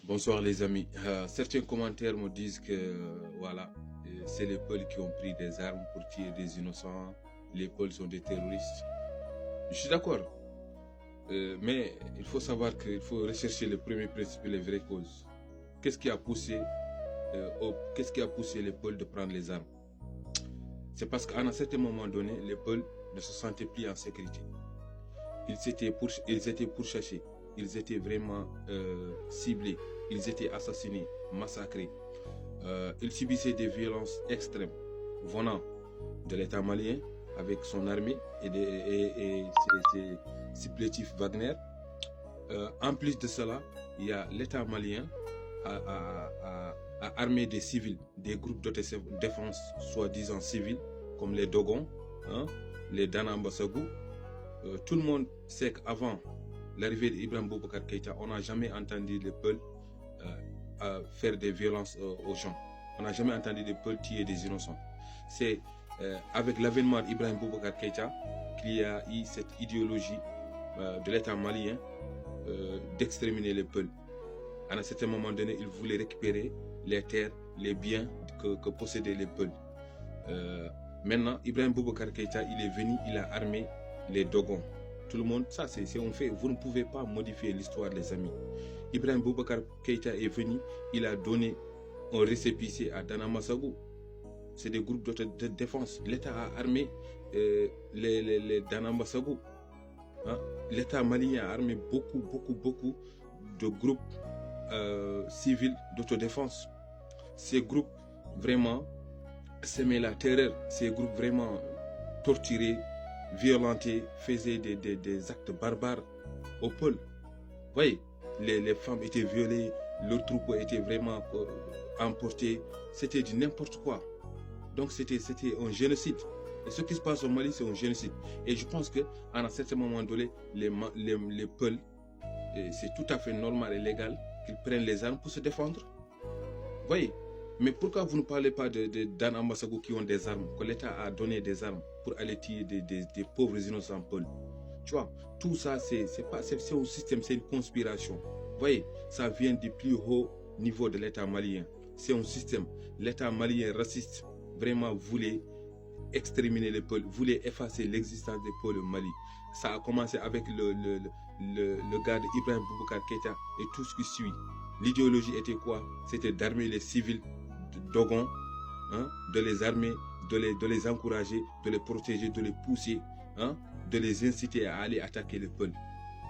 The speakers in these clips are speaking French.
Bonsoir les amis. Certains commentaires me disent que voilà, c'est les Peuls qui ont pris des armes pour tuer des innocents. Les Peuls sont des terroristes. Je suis d'accord. Mais il faut savoir qu'il faut rechercher le premier principe et les vraies causes. Qu'est-ce qui a poussé les Peuls de prendre les armes? C'est parce qu'à un certain moment donné, les Peuls ne se sentaient plus en sécurité. Ils étaient pourchassés. Ils étaient vraiment ciblés. Ils étaient assassinés, massacrés. Ils subissaient des violences extrêmes venant de l'État malien avec son armée et ses supplétifs Wagner. En plus de cela, il y a l'État malien a armé des civils, des groupes d'autodéfense soi-disant civils, comme les Dogons, les Danambasagou. Tout le monde sait qu'avant l'arrivée d'Ibrahim Boubacar Keïta, on n'a jamais entendu les Peuls faire des violences aux gens. On n'a jamais entendu les Peuls tuer des innocents. C'est avec l'avènement d'Ibrahim Boubacar Keïta qu'il y a eu cette idéologie de l'État malien d'exterminer les Peuls. À un certain moment donné, ils voulaient récupérer les terres, les biens que possédaient les Peuls. Maintenant, Ibrahim Boubacar Keïta, il est venu, il a armé les Dogons. Tout le monde, ça c'est un fait. Vous ne pouvez pas modifier l'histoire, les amis. Ibrahim Boubacar Keïta est venu, il a donné un récépissé à Danambasagou. C'est des groupes de défense. L'État a armé les Danambasagou. L'État malien a armé beaucoup de groupes civils d'autodéfense. Ces groupes vraiment semaient la terreur. Ces groupes vraiment torturés, violentés, faisaient des actes barbares aux Peuls. Voyez, les femmes étaient violées, leurs troupeaux étaient vraiment emportés. C'était du n'importe quoi. Donc c'était un génocide. Et ce qui se passe au Mali, c'est un génocide. Et je pense qu'à un certain moment donné, les Peuls, c'est tout à fait normal et légal qu'ils prennent les armes pour se défendre. Voyez. Mais pourquoi vous ne parlez pas de Danambasagou qui ont des armes, que l'État a donné des armes pour aller tuer des pauvres innocents Peuls? Tu vois, tout ça, c'est un système, c'est une conspiration. Vous voyez, ça vient du plus haut niveau de l'État malien. C'est un système. L'État malien raciste vraiment voulait exterminer les Peuls, voulait effacer l'existence des Peuls au Mali. Ça a commencé avec le gars d'Ibrahim Boubacar Keïta et tout ce qui suit. L'idéologie était quoi? C'était d'armer les civils Dogons, de les armer, de les encourager, de les protéger, de les pousser, de les inciter à aller attaquer les Peuls.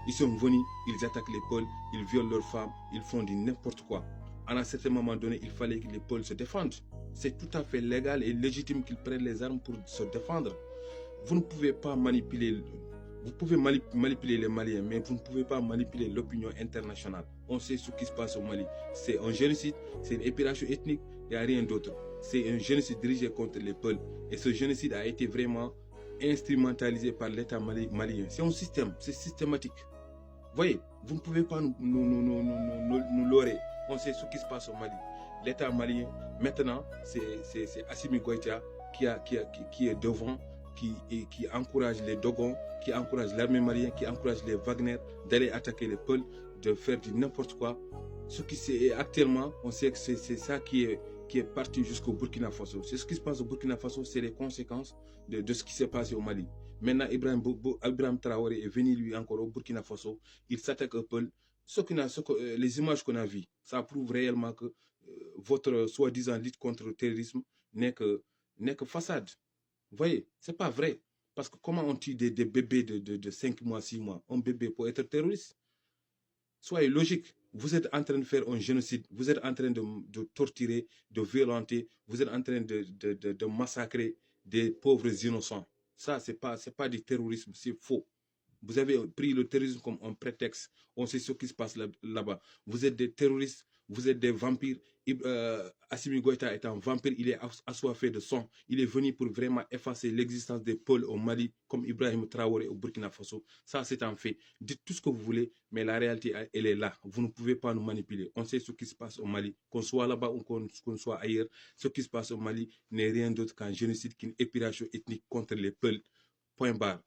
Ils sont venus, ils attaquent les Peuls, ils violent leurs femmes, ils font du n'importe quoi. À un certain moment donné, il fallait que les Peuls se défendent. C'est tout à fait légal et légitime qu'ils prennent les armes pour se défendre. Vous ne pouvez pas manipuler. Vous pouvez manipuler les Maliens, mais vous ne pouvez pas manipuler l'opinion internationale. On sait ce qui se passe au Mali. C'est un génocide, c'est une épuration ethnique, il n'y a rien d'autre. C'est un génocide dirigé contre les Peuls. Et ce génocide a été vraiment instrumentalisé par l'État malien. C'est un système, c'est systématique. Voyez, vous ne pouvez pas nous leurrer. On sait ce qui se passe au Mali. L'État malien, maintenant, c'est Assimi Goïta qui est devant, qui encourage les Dogons, qui encourage l'armée malienne, qui encourage les Wagner d'aller attaquer les Peuls, de faire du n'importe quoi. Ce qui c'est actuellement, on sait que c'est ça qui est parti jusqu'au Burkina Faso. C'est ce qui se passe au Burkina Faso, c'est les conséquences de ce qui s'est passé au Mali. Maintenant, Ibrahim Traoré est venu lui encore au Burkina Faso. Il s'attaque aux Peuls. Les images qu'on a vues, ça prouve réellement que votre soi-disant lutte contre le terrorisme n'est que façade. Vous voyez, c'est pas vrai. Parce que comment on tue des bébés de 5 mois, 6 mois? Un bébé pour être terroriste? Soyez logique. Vous êtes en train de faire un génocide. Vous êtes en train de torturer, de violenter. Vous êtes en train de massacrer des pauvres innocents. Ça, c'est pas du terrorisme, c'est faux. Vous avez pris le terrorisme comme un prétexte. On sait ce qui se passe là-bas. Vous êtes des terroristes, vous êtes des vampires. Assimi Goïta est un vampire, il est assoiffé de sang. Il est venu pour vraiment effacer l'existence des Peuls au Mali, comme Ibrahim Traoré au Burkina Faso. Ça, c'est un fait. Dites tout ce que vous voulez, mais la réalité, elle est là. Vous ne pouvez pas nous manipuler. On sait ce qui se passe au Mali. Qu'on soit là-bas ou qu'on soit ailleurs, ce qui se passe au Mali n'est rien d'autre qu'un génocide, qu'une épuration ethnique contre les Peuls. Point barre.